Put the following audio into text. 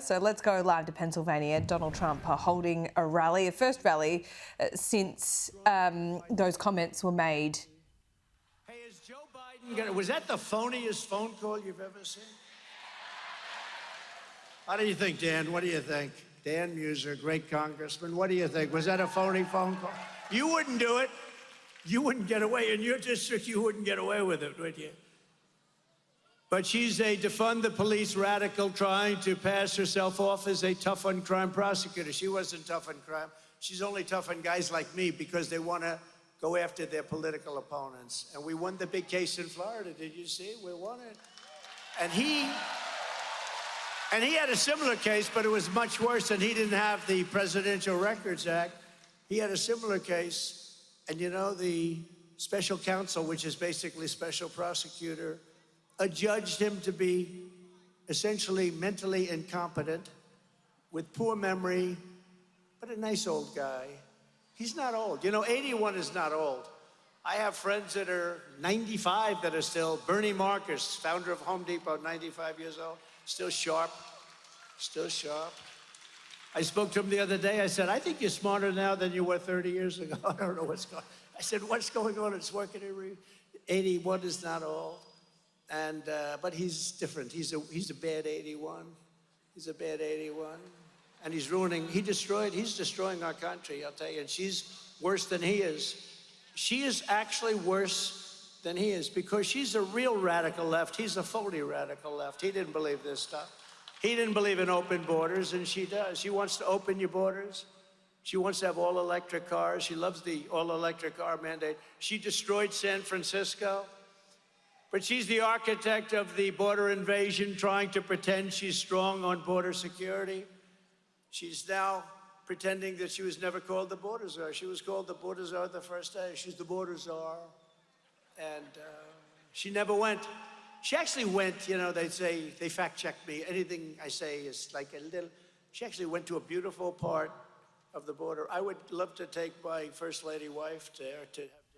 So let's go live to Pennsylvania. Donald Trump holding a rally, a first rally since those comments were made. Hey, is Joe Biden was that the phoniest phone call you've ever seen? How do you think, Dan? What do you think? Dan Muser, great congressman. What do you think? Was that a phony phone call? You wouldn't do it. You wouldn't get away. In your district, you wouldn't get away with it, would you? But she's a defund the police radical trying to pass herself off as a tough on crime prosecutor. She wasn't tough on crime. She's only tough on guys like me because they want to go after their political opponents. And we won the big case in Florida. Did you see? We won it. And he had a similar case, but it was much worse, and he didn't have the Presidential Records Act. He had a similar case, and you know, the special counsel, which is basically special prosecutor, adjudged him to be essentially mentally incompetent, with poor memory, but a nice old guy. He's not old. You know, 81 is not old. I have friends that are 95 that are still. Bernie Marcus, founder of Home Depot, 95 years old, still sharp, still sharp. I spoke to him the other day. I said, I think you're smarter now than you were 30 years ago. I don't know what's going on. I said, what's going on? It's working. 81 is not old. And, but he's different. He's a bad 81. He's a bad 81. And he's destroying our country, I'll tell you. And she's worse than he is. She is actually worse than he is because she's a real radical left. He's a phony radical left. He didn't believe this stuff. He didn't believe in open borders, and she does. She wants to open your borders. She wants to have all-electric cars. She loves the all-electric car mandate. She destroyed San Francisco. But she's the architect of the border invasion, trying to pretend she's strong on border security. She's now pretending that she was never called the border czar. She was called the border czar the first day. She's the border czar. And she never went. She actually went, you know, they say, they fact-check me. Anything I say is like a little. She actually went to a beautiful part of the border. I would love to take my First Lady wife there to